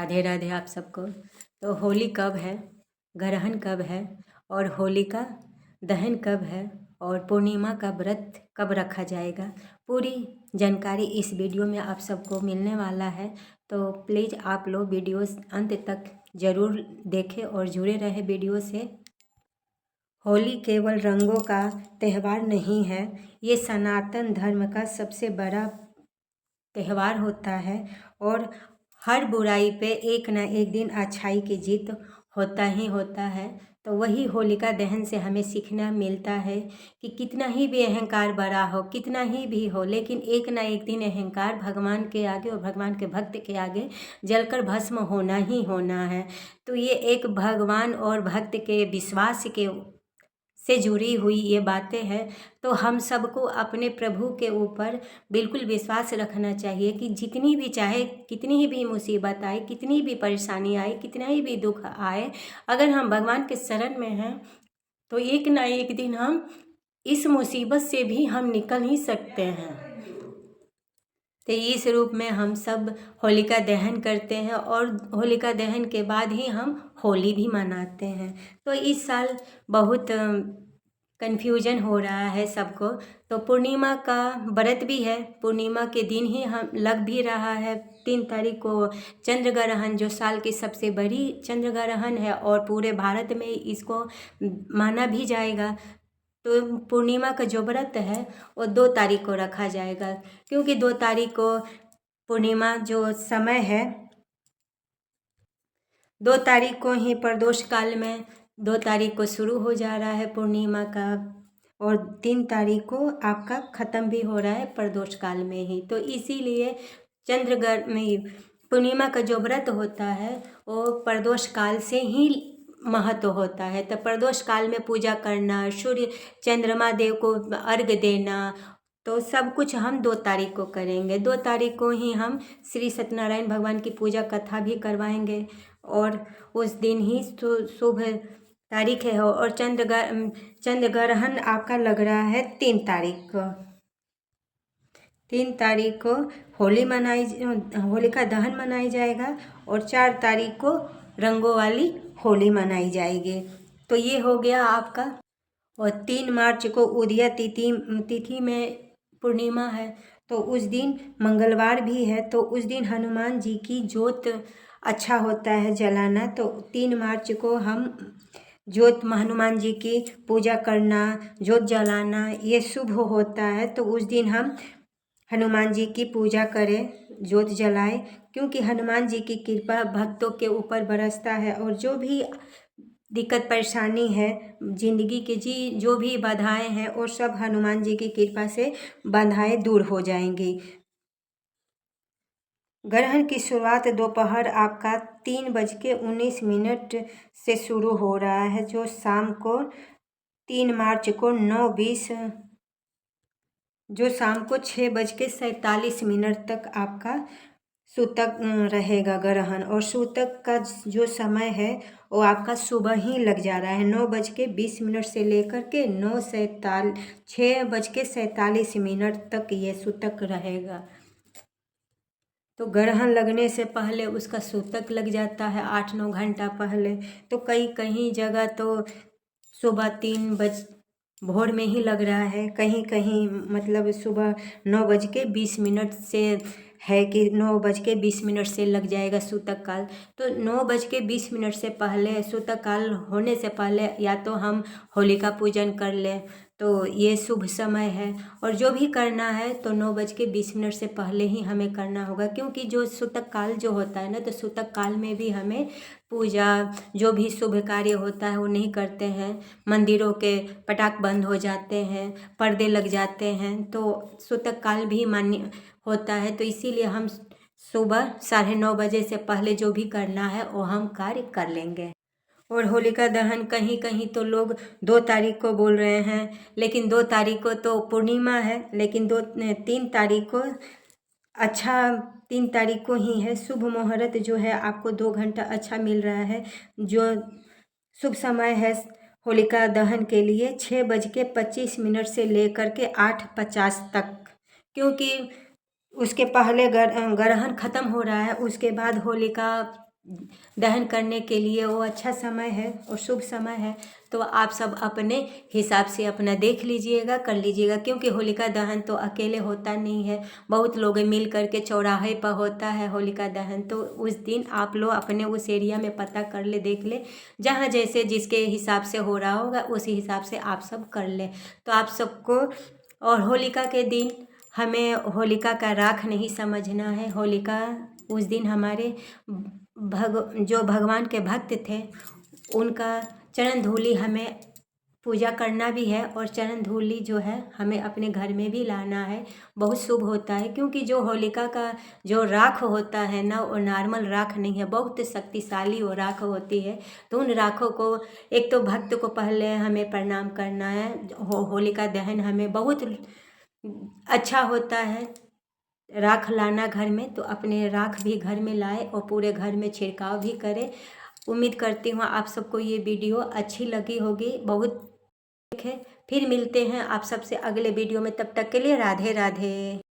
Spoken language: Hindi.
राधे राधे आप सबको। तो होली कब है, ग्रहण कब है और होलिका दहन कब है और पूर्णिमा का व्रत कब रखा जाएगा, पूरी जानकारी इस वीडियो में आप सबको मिलने वाला है। तो प्लीज़ आप लोग वीडियो अंत तक ज़रूर देखें और जुड़े रहे वीडियो से। होली केवल रंगों का त्यौहार नहीं है, ये सनातन धर्म का सबसे बड़ा त्यौहार होता है और हर बुराई पे एक न एक दिन अच्छाई की जीत होता ही होता है। तो वही होलिका दहन से हमें सीखना मिलता है कि कितना ही भी अहंकार बड़ा हो, कितना ही भी हो, लेकिन एक न एक दिन अहंकार भगवान के आगे और भगवान के भक्त के आगे जलकर भस्म होना ही होना है। तो ये एक भगवान और भक्त के विश्वास के से जुड़ी हुई ये बातें हैं। तो हम सबको अपने प्रभु के ऊपर बिल्कुल विश्वास रखना चाहिए कि जितनी भी चाहे कितनी ही भी मुसीबत आए, कितनी भी परेशानी आए, कितना ही भी दुख आए, अगर हम भगवान के शरण में हैं तो एक ना एक दिन हम इस मुसीबत से भी हम निकल ही सकते हैं। तो इस रूप में हम सब होलिका दहन करते हैं और होलिका दहन के बाद ही हम होली भी मनाते हैं। तो इस साल बहुत कन्फ्यूजन हो रहा है सबको। तो पूर्णिमा का व्रत भी है, पूर्णिमा के दिन ही हम लग भी रहा है। 3 तारीख को चंद्र ग्रहण, जो साल की सबसे बड़ी चंद्र ग्रहण है और पूरे भारत में इसको माना भी जाएगा। तो पूर्णिमा का जो व्रत है वो 2 तारीख को रखा जाएगा, क्योंकि 2 तारीख को पूर्णिमा जो समय है, 2 तारीख को ही प्रदोष काल में 2 तारीख को शुरू हो जा रहा है पूर्णिमा का और 3 तारीख को आपका ख़त्म भी हो रहा है प्रदोष काल में ही। तो इसीलिए पूर्णिमा का जो व्रत होता है वो प्रदोष काल से ही महत्व होता है। तो प्रदोष काल में पूजा करना, सूर्य चंद्रमा देव को अर्घ्य देना, तो सब कुछ हम 2 तारीख को करेंगे। 2 तारीख को ही हम श्री सत्यनारायण भगवान की पूजा कथा भी करवाएंगे और उस दिन ही शुभ तारीख है। और चंद्र ग्रहण आपका लग रहा है 3 तारीख को। 3 तारीख को होलिका दहन मनाई जाएगा और 4 तारीख को रंगों वाली होली मनाई जाएगी। तो ये हो गया आपका। और 3 मार्च को उदया तिथि में पूर्णिमा है, तो उस दिन मंगलवार भी है, तो उस दिन हनुमान जी की जोत अच्छा होता है जलाना। तो 3 मार्च को हम हनुमान जी की पूजा करना, जोत जलाना, ये शुभ होता है। तो उस दिन हम हनुमान जी की पूजा करें, जोत जलाएं, क्योंकि हनुमान जी की कृपा भक्तों के ऊपर बरसता है और जो भी दिक्कत परेशानी है जिंदगी के, जो भी बाधाएं हैं और सब हनुमान जी की कृपा से बाधाएं दूर हो जाएंगी। ग्रहण की शुरुआत दोपहर आपका 3:19 से शुरू हो रहा है, जो शाम को 3 मार्च को 9:20, जो शाम को 6:47 तक आपका सूतक रहेगा ग्रहण। और सूतक का जो समय है वो आपका सुबह ही लग जा रहा है, 9:20 से लेकर के 6:47 तक ये सूतक रहेगा। तो ग्रहण लगने से पहले उसका सूतक लग जाता है 8-9 घंटा पहले। तो कहीं जगह तो सुबह भोर में ही लग रहा है, कहीं मतलब सुबह 9:20 से है कि 9:20 से लग जाएगा सूतक काल। तो 9:20 से पहले, सूतक काल होने से पहले, या तो हम होलिका पूजन कर लें, तो ये शुभ समय है। और जो भी करना है तो 9:20 से पहले ही हमें करना होगा, क्योंकि जो सूतक काल जो होता है ना, तो सूतक काल में भी हमें पूजा, जो भी शुभ कार्य होता है वो नहीं करते हैं। मंदिरों के पटाख बंद हो जाते हैं, पर्दे लग जाते हैं, तो सूतक काल भी मान्य होता है। तो इसीलिए हम सुबह 9:30 बजे से पहले जो भी करना है वो हम कार्य कर लेंगे। और होलिका दहन कहीं कहीं तो लोग 2 तारीख को बोल रहे हैं, लेकिन 2 तारीख को तो पूर्णिमा है, लेकिन 3 तारीख को 3 तारीख को ही है। शुभ मुहूर्त जो है आपको 2 घंटा अच्छा मिल रहा है। जो शुभ समय है होलिका दहन के लिए 6:25 से लेकर के 8:50 तक, क्योंकि उसके पहले ग्रहण ख़त्म हो रहा है, उसके बाद होलिका दहन करने के लिए वो अच्छा समय है और शुभ समय है। तो आप सब अपने हिसाब से अपना देख लीजिएगा, कर लीजिएगा, क्योंकि होलिका दहन तो अकेले होता नहीं है, बहुत लोग मिल करके चौराहे पर होता है होलिका दहन। तो उस दिन आप लोग अपने उस एरिया में पता कर ले, देख ले, जहाँ जैसे जिसके हिसाब से हो रहा होगा उसी हिसाब से आप सब कर ले। तो आप सबको, और होलिका के दिन हमें होलिका का राख नहीं समझना है। होलिका उस दिन हमारे जो भगवान के भक्त थे उनका चरण धूलि हमें पूजा करना भी है, और चरण धूलि जो है हमें अपने घर में भी लाना है। बहुत शुभ होता है, क्योंकि जो होलिका का जो राख होता है ना, वो नॉर्मल राख नहीं है, बहुत शक्तिशाली वो राख होती है। तो उन राखों को, एक तो भक्त को पहले हमें प्रणाम करना है। होलिका दहन हमें बहुत अच्छा होता है। राख लाना घर में, तो अपने राख भी घर में लाए और पूरे घर में छिड़काव भी करें। उम्मीद करती हूँ आप सबको ये वीडियो अच्छी लगी होगी। बहुत ठीक है, फिर मिलते हैं आप सबसे अगले वीडियो में, तब तक के लिए राधे राधे।